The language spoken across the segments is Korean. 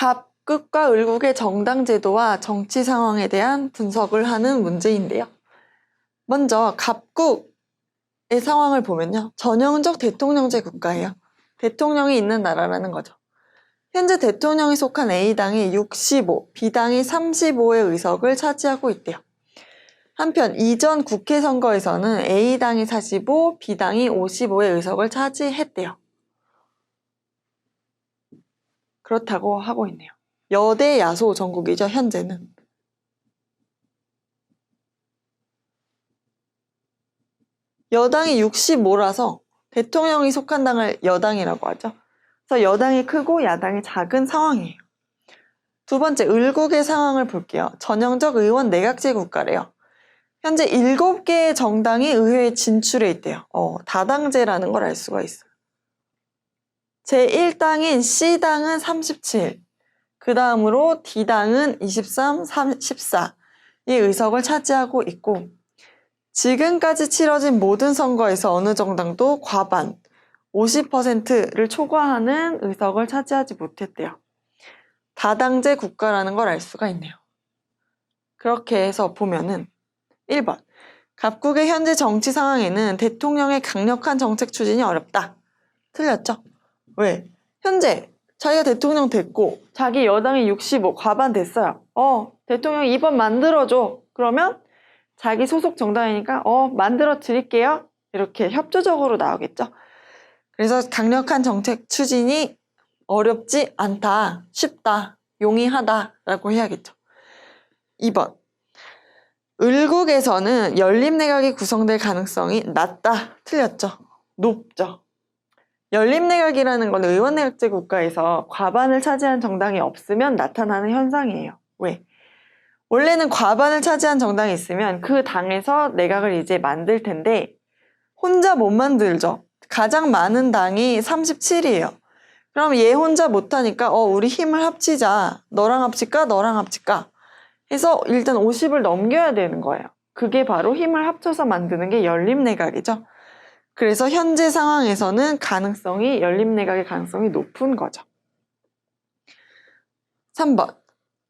갑국과 을국의 정당 제도와 정치 상황에 대한 분석을 하는 문제인데요. 먼저 갑국의 상황을 보면요. 전형적 대통령제 국가예요. 대통령이 있는 나라라는 거죠. 현재 대통령이 속한 A당이 65, B당이 35의 의석을 차지하고 있대요. 한편 이전 국회 선거에서는 A당이 45, B당이 55의 의석을 차지했대요. 그렇다고 하고 있네요. 여대 야소 전국이죠, 현재는. 여당이 65라서 대통령이 속한 당을 여당이라고 하죠. 그래서 여당이 크고 야당이 작은 상황이에요. 두 번째, 을국의 상황을 볼게요. 전형적 의원 내각제 국가래요. 현재 7개의 정당이 의회에 진출해 있대요. 다당제라는 걸 알 수가 있어요. 제1당인 C당은 37, 그 다음으로 D당은 23, 14의 의석을 차지하고 있고, 지금까지 치러진 모든 선거에서 어느 정당도 과반, 50%를 초과하는 의석을 차지하지 못했대요. 다당제 국가라는 걸 알 수가 있네요. 그렇게 해서 보면은 1번, 갑국의 현재 정치 상황에는 대통령의 강력한 정책 추진이 어렵다. 틀렸죠? 왜? 현재 자기가 대통령 됐고 자기 여당이 65, 과반 됐어요. 대통령 2번 만들어줘. 그러면 자기 소속 정당이니까 만들어 드릴게요. 이렇게 협조적으로 나오겠죠. 그래서 강력한 정책 추진이 어렵지 않다, 쉽다, 용이하다라고 해야겠죠. 2번, 을국에서는 연립내각이 구성될 가능성이 낮다. 틀렸죠. 높죠. 연립내각이라는 건 의원내각제 국가에서 과반을 차지한 정당이 없으면 나타나는 현상이에요. 왜? 원래는 과반을 차지한 정당이 있으면 그 당에서 내각을 이제 만들 텐데 혼자 못 만들죠. 가장 많은 당이 37이에요. 그럼 얘 혼자 못하니까 우리 힘을 합치자. 너랑 합칠까? 너랑 합칠까? 해서 일단 50을 넘겨야 되는 거예요. 그게 바로 힘을 합쳐서 만드는 게 연립내각이죠. 그래서 현재 상황에서는 연립내각의 가능성이 높은 거죠. 3번,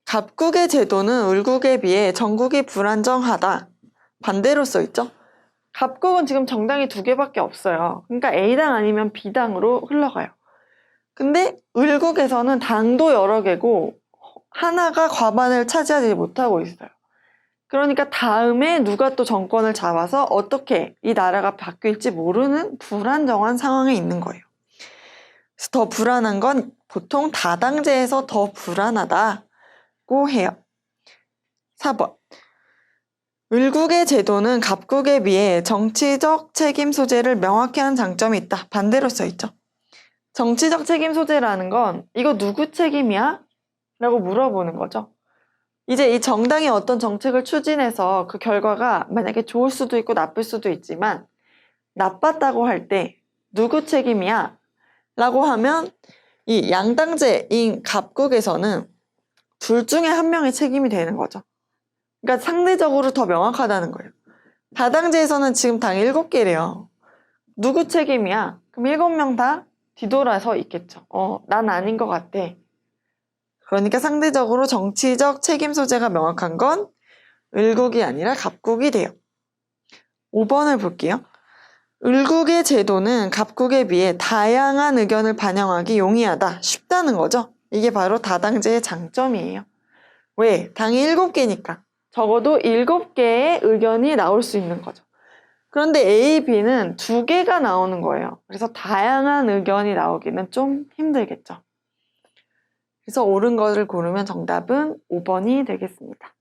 갑국의 제도는 을국에 비해 전국이 불안정하다. 반대로 써있죠. 갑국은 지금 정당이 2개밖에 없어요. 그러니까 A당 아니면 B당으로 흘러가요. 근데 을국에서는 당도 여러 개고 하나가 과반을 차지하지 못하고 있어요. 그러니까 다음에 누가 또 정권을 잡아서 어떻게 이 나라가 바뀔지 모르는 불안정한 상황에 있는 거예요. 그래서 더 불안한 건 보통 다당제에서 더 불안하다고 해요. 4번, 을국의 제도는 갑국에 비해 정치적 책임 소재를 명확히 하는 장점이 있다. 반대로 써있죠. 정치적 책임 소재라는 건 이거 누구 책임이야? 라고 물어보는 거죠. 이제 이 정당이 어떤 정책을 추진해서 그 결과가 만약에 좋을 수도 있고 나쁠 수도 있지만 나빴다고 할 때 누구 책임이야? 라고 하면 이 양당제인 갑국에서는 둘 중에 한 명의 책임이 되는 거죠. 그러니까 상대적으로 더 명확하다는 거예요. 다당제에서는 지금 당 7개래요. 누구 책임이야? 그럼 7명 다 뒤돌아서 있겠죠. 난 아닌 것 같아. 그러니까 상대적으로 정치적 책임 소재가 명확한 건 을국이 아니라 갑국이 돼요. 5번을 볼게요. 을국의 제도는 갑국에 비해 다양한 의견을 반영하기 용이하다, 쉽다는 거죠. 이게 바로 다당제의 장점이에요. 왜? 당이 7개니까 적어도 7개의 의견이 나올 수 있는 거죠. 그런데 A, B는 2개가 나오는 거예요. 그래서 다양한 의견이 나오기는 좀 힘들겠죠. 그래서 옳은 것을 고르면 정답은 5번이 되겠습니다.